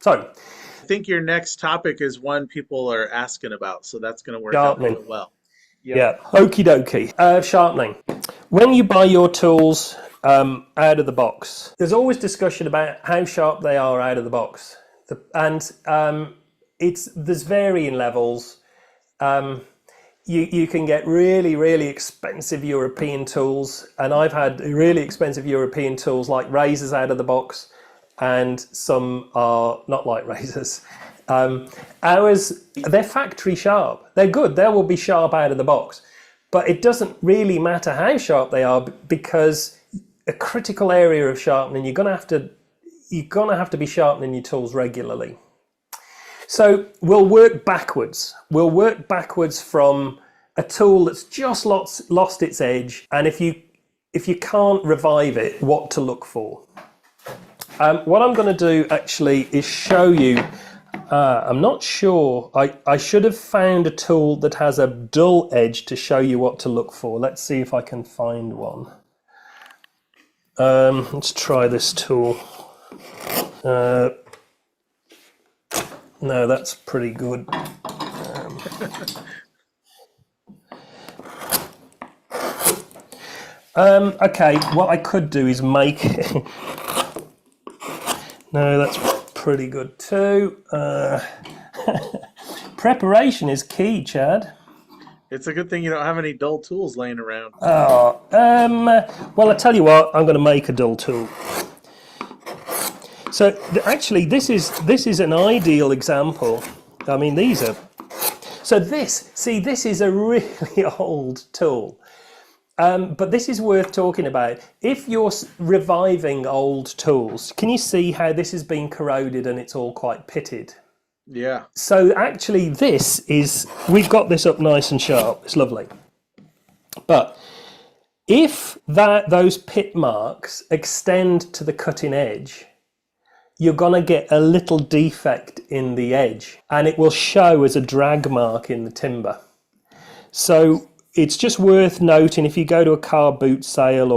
So, I think your next topic is one people are asking about, so that's going to work out sharpening. real well. Yep. Yeah, okie dokie. Sharpening. When you buy your tools out of the box, there's always discussion about how sharp they are out of the box, and there's varying levels. You can get really expensive European tools, and I've had really expensive European tools like razors out of the box, and some are not like razors. Ours, they're factory sharp. They're good. They will be sharp out of the box, but it doesn't really matter how sharp they are because a critical area of sharpening, you're gonna have to be sharpening your tools regularly. So we'll work backwards. We'll work backwards from a tool that's just lost its edge, and if you can't revive it, what to look for. What I'm going to do actually is show you. I'm not sure. I should have found a tool that has a dull edge to show you what to look for. Let's see if I can find one. Let's try this tool. No, that's pretty good. Okay, what I could do is make... No, that's pretty good too. Preparation is key, Chad. It's a good thing you don't have any dull tools laying around. Well, I tell you what, I'm going to make a dull tool. So actually, this is an ideal example. I mean, these are. So this is a really old tool, but this is worth talking about. If you're reviving old tools, can you see how this has been corroded and it's all quite pitted? Yeah. So actually, we've got this up nice and sharp. It's lovely, but if those pit marks extend to the cutting edge, you're going to get a little defect in the edge and it will show as a drag mark in the timber. So it's just worth noting, if you go to a car boot sale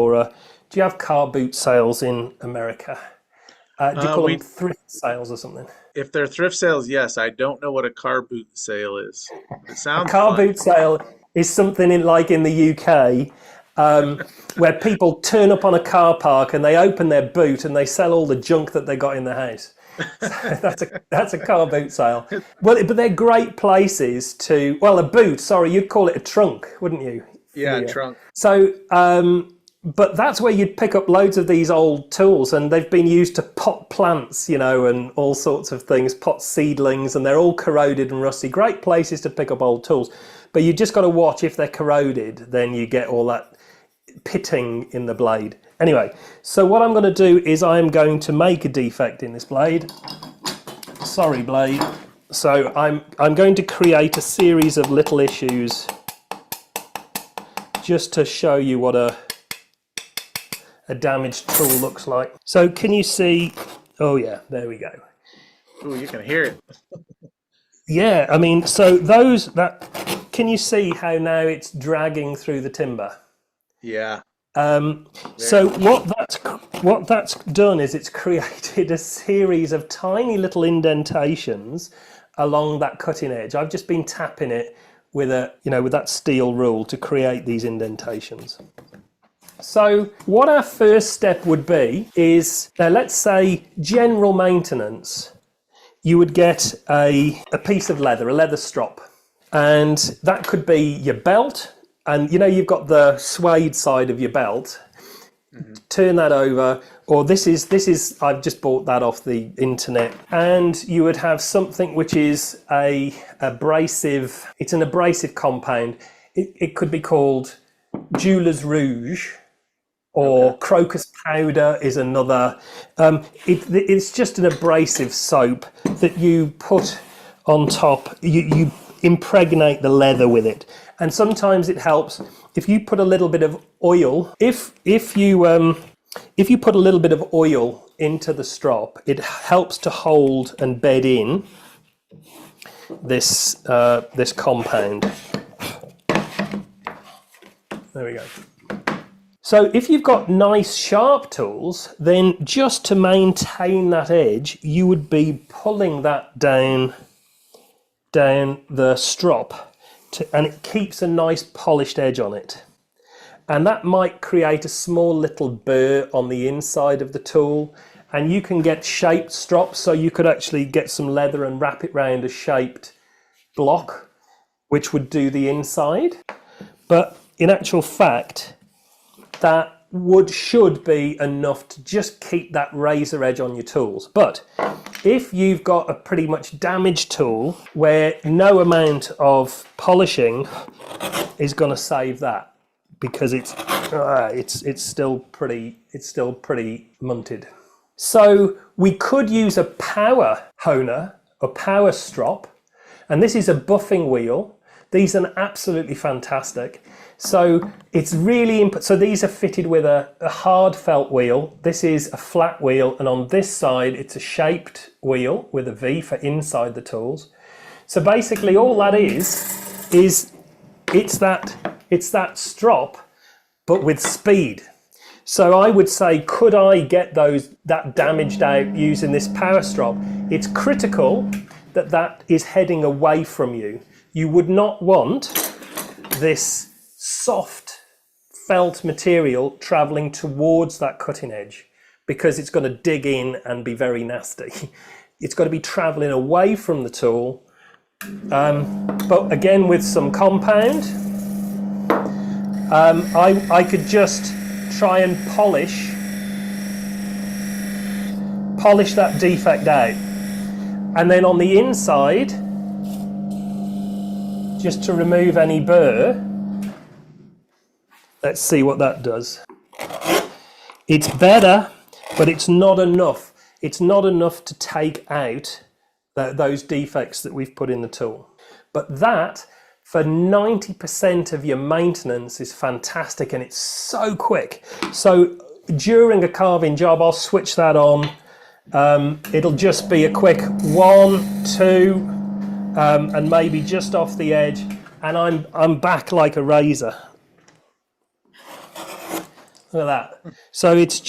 do you have car boot sales in America? Do you call them thrift sales or something? If they're thrift sales, yes. I don't know what a car boot sale is. It A sounds car fun. boot sale is something like in the UK, where people turn up on a car park and they open their boot and they sell all the junk that they got in the house. So that's a car boot sale. Well, but they're great places to. Well, a boot. Sorry, you'd call it a trunk, wouldn't you? Yeah, trunk. So, but that's where you'd pick up loads of these old tools, and they've been used to pot plants, and all sorts of things, pot seedlings, and they're all corroded and rusty. Great places to pick up old tools, but you just got to watch if they're corroded. Then you get all that pitting in the blade. Anyway, so what I'm going to do is I'm going to make a defect in this blade. Sorry, blade. So I'm going to create a series of little issues just to show you what a damaged tool looks like. So can you see? Oh yeah, there we go. Ooh, you can hear it. Yeah, I mean, so can you see how now it's dragging through the timber? Yeah. So what that's done is it's created a series of tiny little indentations along that cutting edge. I've just been tapping it with that steel rule to create these indentations. So what our first step would be is, now let's say general maintenance, you would get a piece of leather, a leather strop, and that could be your belt. And you've got the suede side of your belt. Mm-hmm. Turn that over, or this is I've just bought that off the internet, and you would have something which is a abrasive. It's an abrasive compound. It could be called Jeweler's Rouge, or crocus powder is another. It's just an abrasive soap that you put on top. You impregnate the leather with it. And sometimes it helps if you put a little bit of oil. If you put a little bit of oil into the strop, it helps to hold and bed in this compound. There we go. So if you've got nice sharp tools, then just to maintain that edge, you would be pulling that down the strop, and it keeps a nice polished edge on it. And that might create a small little burr on the inside of the tool, and you can get shaped strops, so you could actually get some leather and wrap it round a shaped block, which would do the inside. But in actual fact, that should be enough to just keep that razor edge on your tools. But if you've got a pretty much damaged tool where no amount of polishing is going to save that, because it's still pretty munted. So we could use a power honer, a power strop, and this is a buffing wheel. These are absolutely fantastic. So it's really so these are fitted with a hard felt wheel. This is a flat wheel, and on this side it's a shaped wheel with a V for inside the tools. So basically all that is it's that strop, but with speed. So I would say, could I get that damaged out using this power strop? It's critical that is heading away from you. You would not want this soft felt material traveling towards that cutting edge, because it's going to dig in and be very nasty. It's got to be traveling away from the tool, but again with some compound, I could just try and polish that defect out, and then on the inside, just to remove any burr. Let's see what that does. It's better, but it's not enough. It's not enough to take out those defects that we've put in the tool. But that, for 90% of your maintenance, is fantastic, and it's so quick. So during a carving job, I'll switch that on. It'll just be a quick 1, 2, and maybe just off the edge, and I'm back like a razor. Look at that. So it's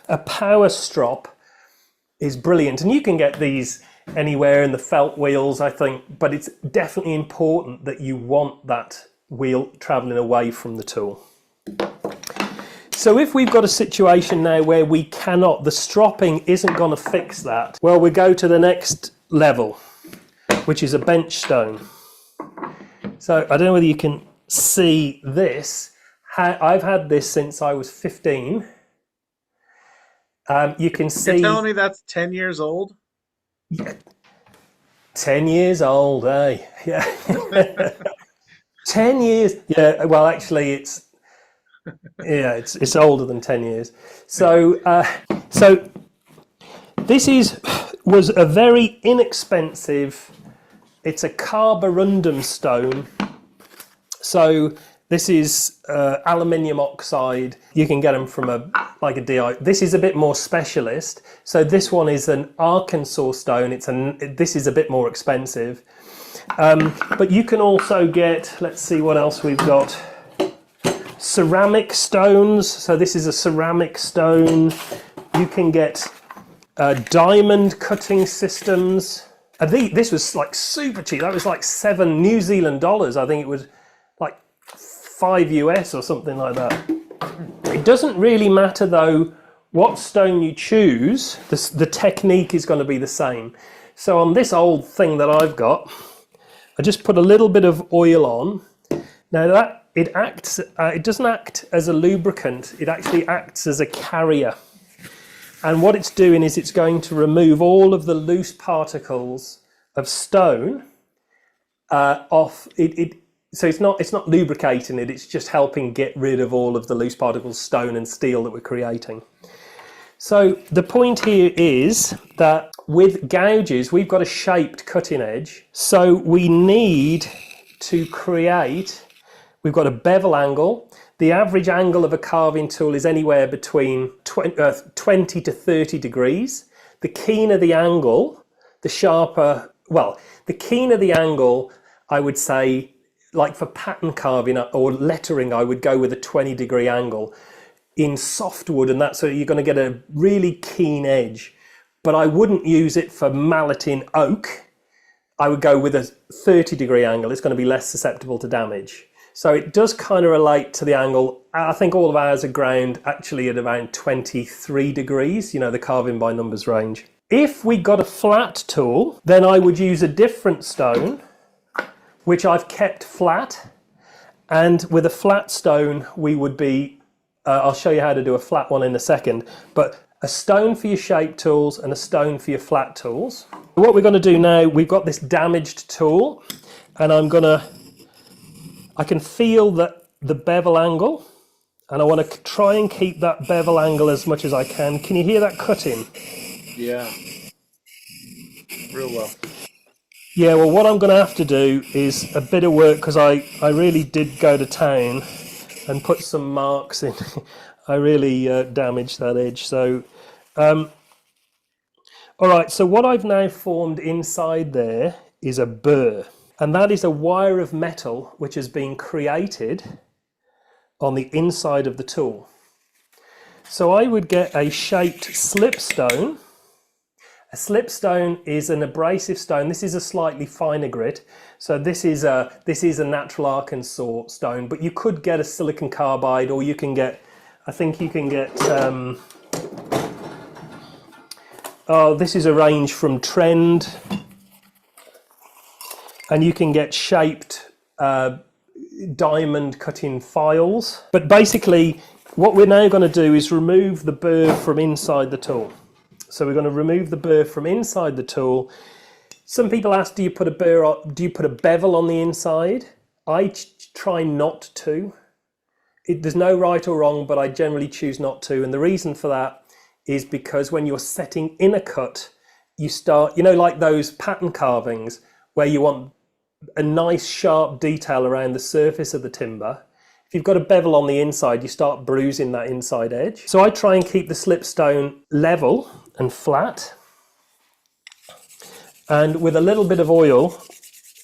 a power strop is brilliant, and you can get these anywhere in the felt wheels, I think, but it's definitely important that you want that wheel traveling away from the tool. So if we've got a situation now where the stropping isn't going to fix that, well, we go to the next level, which is a bench stone. So I don't know whether you can see this. I've had this since I was 15. You can see. You're telling me that's 10 years old? Yeah. 10 years old, eh? Yeah. 10 years. Yeah, well, actually, it's older than 10 years. So, this was a very inexpensive. It's a carborundum stone. So this is aluminium oxide. You can get them from a DI. This is a bit more specialist. So this one is an Arkansas stone. This is a bit more expensive. But you can also get, let's see what else we've got. Ceramic stones. So this is a ceramic stone. You can get diamond cutting systems. This was like super cheap. That was like $7 New Zealand dollars. I think it was like $5 US or something like that. It doesn't really matter though what stone you choose. The technique is going to be the same. So on this old thing that I've got, I just put a little bit of oil on. Now it doesn't act as a lubricant. It actually acts as a carrier. And what it's doing is it's going to remove all of the loose particles of stone off it. So it's not lubricating it, it's just helping get rid of all of the loose particles, stone and steel that we're creating. So the point here is that with gouges, we've got a shaped cutting edge. So we need to we've got a bevel angle. The average angle of a carving tool is anywhere between 20 to 30 degrees. The keener the angle, the keener the angle, I would say, like for pattern carving or lettering, I would go with a 20-degree angle. In softwood and that, so you're going to get a really keen edge. But I wouldn't use it for malleting oak. I would go with a 30-degree angle. It's going to be less susceptible to damage. So it does kind of relate to the angle. I think all of ours are ground actually at around 23 degrees, you know, the carving by numbers range. If we got a flat tool, then I would use a different stone, which I've kept flat. And with a flat stone, we would be, I'll show you how to do a flat one in a second, but a stone for your shape tools and a stone for your flat tools. What we're going to do now, we've got this damaged tool, and I can feel the bevel angle, and I want to try and keep that bevel angle as much as I can. Can you hear that cutting? Yeah. Real well. Yeah, well, what I'm going to have to do is a bit of work, because I really did go to town and put some marks in. I really damaged that edge. So, all right, so what I've now formed inside there is a burr. And that is a wire of metal which has been created on the inside of the tool. So I would get a shaped slipstone. A slipstone is an abrasive stone. This is a slightly finer grit. So this is a natural Arkansas stone, but you could get a silicon carbide, or you can get, I think you can get, oh, this is a range from Trend, and you can get shaped diamond cutting files. But basically, what we're now going to do is remove the burr from inside the tool. So we're going to remove the burr from inside the tool. Some people ask, do you put a bevel on the inside? I try not to. There's no right or wrong, but I generally choose not to. And the reason for that is because when you're setting in a cut, you start, you know, like those pattern carvings where you want a nice sharp detail around the surface of the timber. If you've got a bevel on the inside, you start bruising that inside edge. So I try and keep the slipstone level and flat. And with a little bit of oil,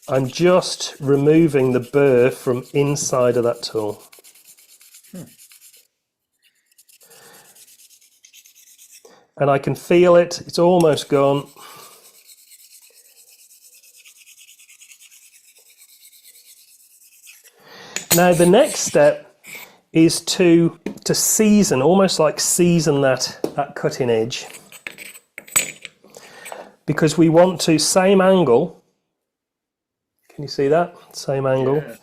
I'm just removing the burr from inside of that tool. And I can feel it, it's almost gone. Now the next step is to season, almost like season that cutting edge. Because we want to, same angle. Can you see that? Same angle. Yeah.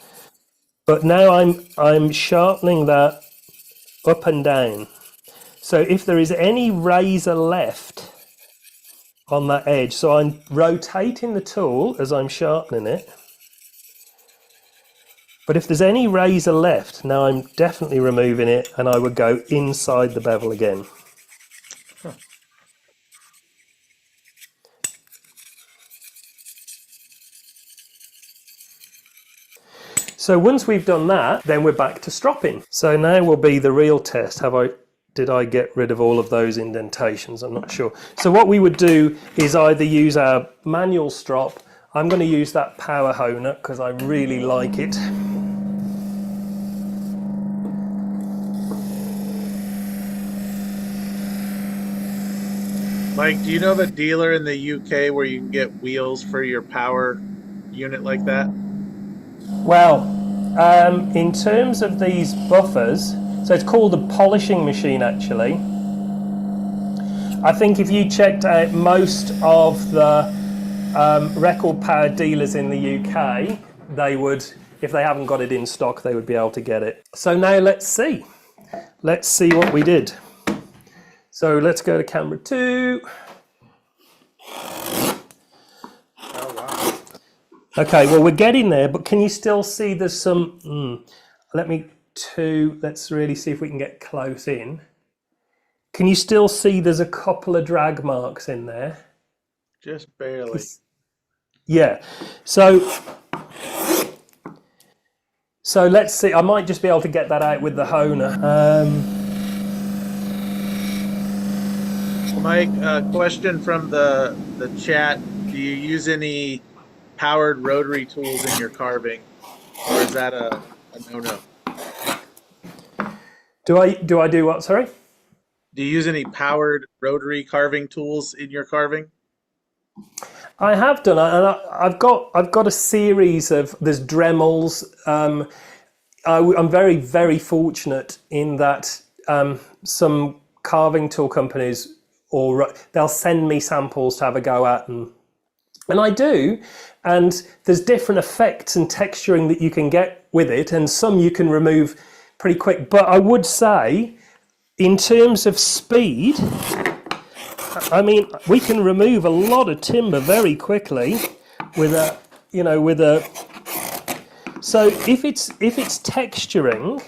But now I'm sharpening that up and down. So if there is any razor left on that edge, so I'm rotating the tool as I'm sharpening it. But if there's any razor left, now I'm definitely removing it, and I would go inside the bevel again. So once we've done that, then we're back to stropping. So now will be the real test. Did I get rid of all of those indentations? I'm not sure. So what we would do is either use our manual strop. I'm going to use that power honer because I really like it. Mike, do you know of a dealer in the UK where you can get wheels for your power unit like that? Well, in terms of these buffers, so it's called a polishing machine actually. I think if you checked out most of the record power dealers in the UK, they would, if they haven't got it in stock, they would be able to get it. So now let's see what we did. So let's go to camera 2. Oh, wow. Okay, well, we're getting there, but can you still see there's some, let's really see if we can get close in. Can you still see there's a couple of drag marks in there? Just barely. Yeah, so let's see, I might just be able to get that out with the honer. Mike, question from the chat. Do you use any powered rotary tools in your carving? or is that a no-no? Do I do what? Sorry. Do you use any powered rotary carving tools in your carving? I have done, and I've got a series of there's Dremels. I'm very very fortunate in that some carving tool companies or they'll send me samples to have a go at, and I do, and there's different effects and texturing that you can get with it, and some you can remove pretty quick. But I would say, in terms of speed, I mean, we can remove a lot of timber very quickly with a, with a. So if it's texturing,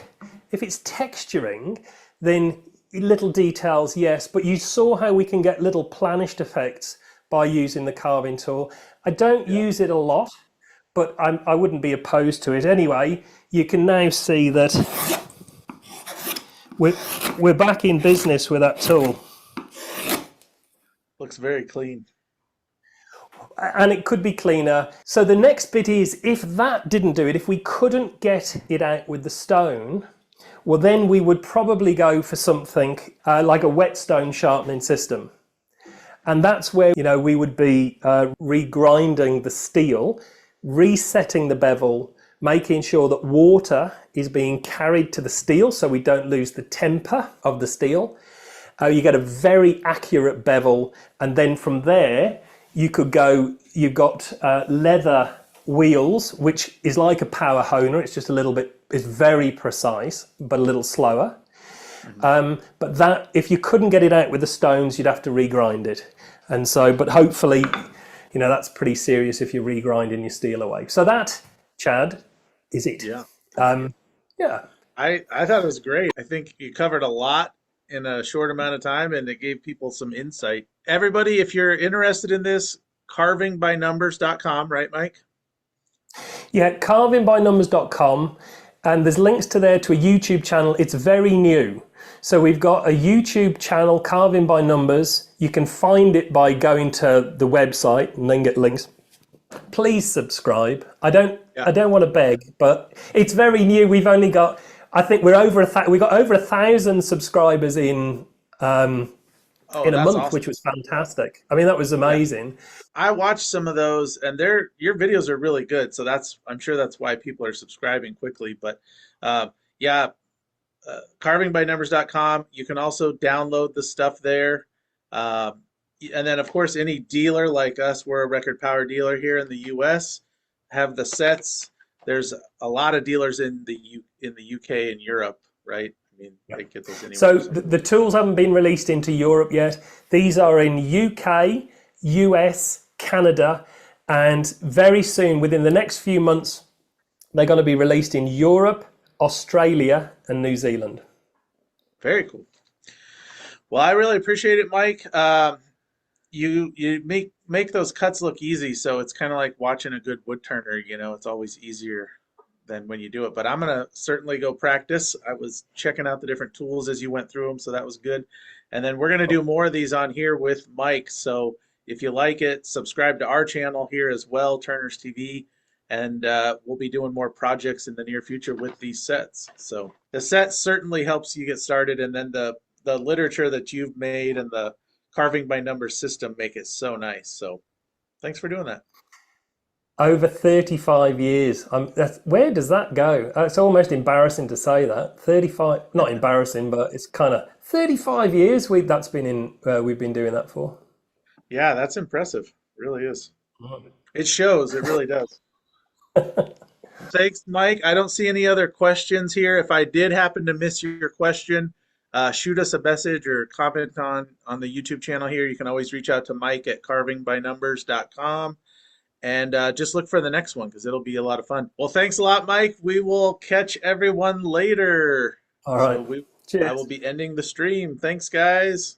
then little details, yes. But you saw how we can get little planished effects by using the carving tool. I don't use it a lot, but I wouldn't be opposed to it anyway. You can now see that we're back in business with that tool. Looks very clean. And it could be cleaner. So the next bit is, if that didn't do it, if we couldn't get it out with the stone, well, then we would probably go for something like a whetstone sharpening system. And that's where, we would be regrinding the steel, resetting the bevel, making sure that water is being carried to the steel so we don't lose the temper of the steel. You get a very accurate bevel, and then from there, you've got leather wheels, which is like a power honer. It's just it's very precise, but a little slower. But that, if you couldn't get it out with the stones, you'd have to regrind it. And so, but hopefully, that's pretty serious if you're regrinding your steel away. So that, Chad, is it. Yeah. Yeah. I thought it was great. I think you covered a lot in a short amount of time, and it gave people some insight. Everybody, if you're interested in this, carvingbynumbers.com, right, Mike? Yeah, carvingbynumbers.com. And there's links to a YouTube channel. It's very new. So we've got a YouTube channel, Carving by Numbers. You can find it by going to the website and then get links. Please subscribe. I don't want to beg, but it's very new. We've only got, I think we got over 1,000 subscribers in a month, awesome. which was fantastic. I mean, that was amazing. Yeah. I watched some of those, and your videos are really good. So I'm sure that's why people are subscribing quickly. But carvingbynumbers.com. You can also download the stuff there. And then, of course, any dealer like us, we're a record power dealer here in the U.S., have the sets. There's a lot of dealers in the UK and Europe, right? I mean, they get those anywhere. So the tools haven't been released into Europe yet. These are in UK, US, Canada, and very soon, within the next few months, they're going to be released in Europe, Australia, and New Zealand. Very cool. Well, I really appreciate it, Mike. You make those cuts look easy, so it's kind of like watching a good wood turner. It's always easier than when you do it. But I'm gonna certainly go practice. I was checking out the different tools as you went through them, so that was good. And then we're gonna do more of these on here with Mike. So if you like it, subscribe to our channel here as well, Turners TV, and we'll be doing more projects in the near future with these sets. So the set certainly helps you get started, and then the literature that you've made and the Carving by Numbers system make it so nice. So thanks for doing that. Over 35 years. Where does that go? It's almost embarrassing to say that. 35, not embarrassing, but it's kind of 35 years we've been doing that for. Yeah, that's impressive. It really is. It shows. It really does. Thanks, Mike. I don't see any other questions here. If I did happen to miss your question, shoot us a message or comment on the YouTube channel here. You can always reach out to Mike at carvingbynumbers.com, and just look for the next one because it'll be a lot of fun. Well, thanks a lot, Mike. We will catch everyone later. All right. So I will be ending the stream. Thanks, guys.